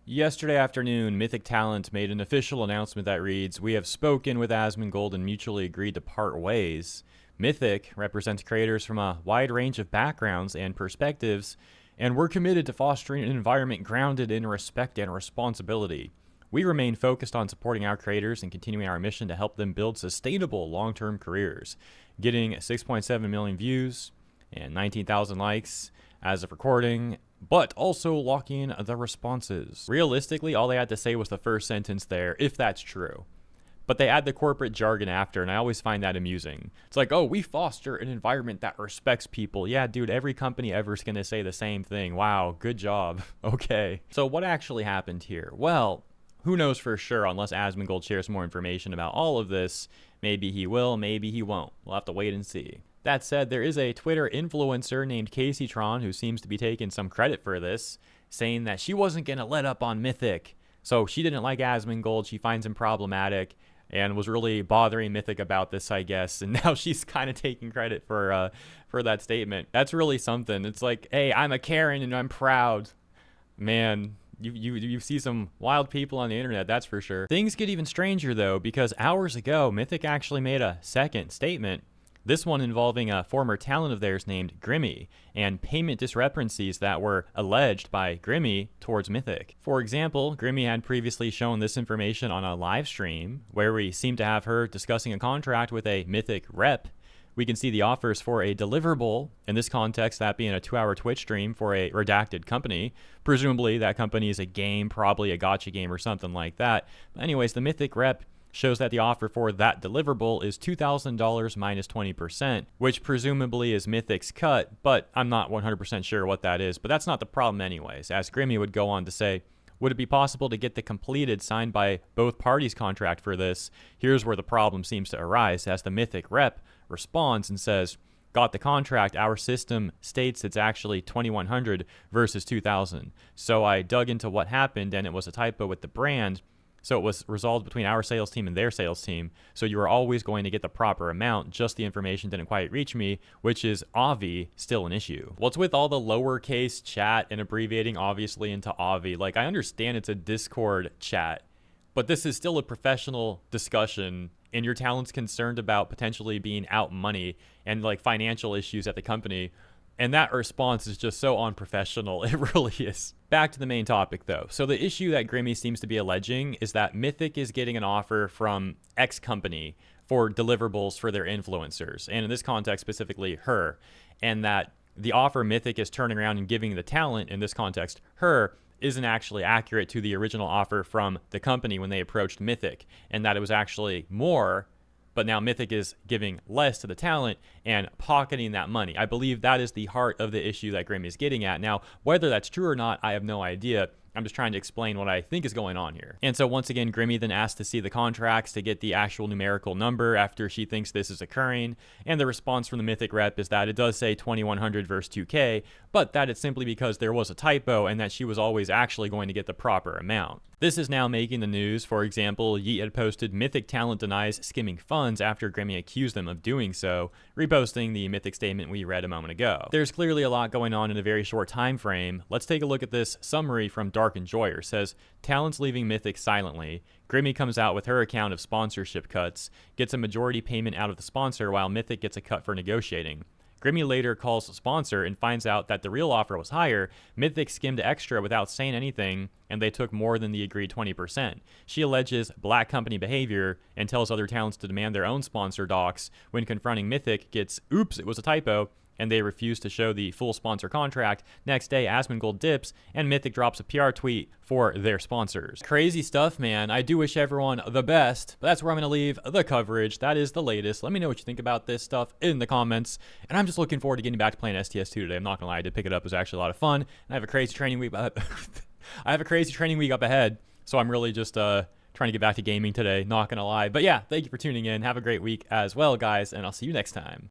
Yesterday afternoon, Mythic Talent made an official announcement that reads, "We have spoken with Asmongold and mutually agreed to part ways." Mythic represents creators from a wide range of backgrounds and perspectives, and we're committed to fostering an environment grounded in respect and responsibility. We remain focused on supporting our creators and continuing our mission to help them build sustainable long-term careers. Getting 6.7 million views and 19,000 likes as of recording, but also locking the responses. Realistically, all they had to say was the first sentence there, if that's true. But they add the corporate jargon after, and I always find that amusing. It's like, oh, we foster an environment that respects people. Yeah, dude, every company ever is going to say the same thing. Wow, good job. Okay. So what actually happened here? Well, who knows for sure unless Asmongold shares more information about all of this. Maybe he will, maybe he won't. We'll have to wait and see. That said, there is a Twitter influencer named CaseyTron who seems to be taking some credit for this, saying that she wasn't going to let up on Mythic. So she didn't like Asmongold, she finds him problematic, and was really bothering Mythic about this, I guess. And now she's kind of taking credit for that statement. That's really something. It's like, hey, I'm a Karen and I'm proud. Man, you see some wild people on the internet, that's for sure. Things get even stranger, though, because hours ago, Mythic actually made a second statement. This one involving a former talent of theirs named Grimmie, and payment discrepancies that were alleged by Grimmie towards Mythic. For example, Grimmie had previously shown this information on a live stream, where we seem to have her discussing a contract with a Mythic rep. We can see the offers for a deliverable, in this context that being a 2-hour Twitch stream for a redacted company. Presumably that company is a game, probably a gacha game or something like that. But anyways, the Mythic rep shows that the offer for that deliverable is $2,000 minus 20%, which presumably is Mythic's cut, but I'm not 100% sure what that is. But that's not the problem anyways, as Grimmie would go on to say, would it be possible to get the completed signed by both parties contract for this? Here's where the problem seems to arise, as the Mythic rep responds and says, got the contract, our system states it's actually 2,100 versus 2,000. So I dug into what happened and it was a typo with the brand. So it was resolved between our sales team and their sales team. So you were always going to get the proper amount, just the information didn't quite reach me, which is Avi still an issue. What's with all the lowercase chat and abbreviating obviously into Avi? Like, I understand it's a Discord chat, but this is still a professional discussion, and your talent's concerned about potentially being out money and like financial issues at the company. And that response is just so unprofessional. It really is. Back to the main topic, though. So the issue that Grimmie seems to be alleging is that Mythic is getting an offer from X company for deliverables for their influencers, and in this context, specifically her, and that the offer Mythic is turning around and giving the talent, in this context, her, isn't actually accurate to the original offer from the company when they approached Mythic, and that it was actually more, but now Mythic is giving less to the talent and pocketing that money. I believe that is the heart of the issue that Grimmie is getting at. Now, whether that's true or not, I have no idea. I'm just trying to explain what I think is going on here. And so once again, Grimmie then asked to see the contracts to get the actual numerical number after she thinks this is occurring. And the response from the Mythic rep is that it does say 2,100 versus 2K, but that it's simply because there was a typo and that she was always actually going to get the proper amount. This is now making the news. For example, Yeet had posted Mythic Talent denies skimming funds after Grimmie accused them of doing so, reposting the Mythic statement we read a moment ago. There's clearly a lot going on in a very short time frame. Let's take a look at this summary from Dark Enjoyer. It says, talent's leaving Mythic silently. Grimmie comes out with her account of sponsorship cuts, gets a majority payment out of the sponsor while Mythic gets a cut for negotiating. Grimmie later calls the sponsor and finds out that the real offer was higher. Mythic skimmed extra without saying anything, and they took more than the agreed 20%. She alleges black company behavior and tells other talents to demand their own sponsor docs. When confronting Mythic, gets, oops, it was a typo, and they refuse to show the full sponsor contract. Next day, Asmongold dips, and Mythic drops a PR tweet for their sponsors. Crazy stuff, man. I do wish everyone the best, but that's where I'm going to leave the coverage. That is the latest. Let me know what you think about this stuff in the comments, and I'm just looking forward to getting back to playing STS2 today. I'm not going to lie, I did pick it up. It was actually a lot of fun, and I have a crazy training week. I have a crazy training week up ahead, so I'm really just trying to get back to gaming today, not going to lie. But yeah, thank you for tuning in. Have a great week as well, guys, and I'll see you next time.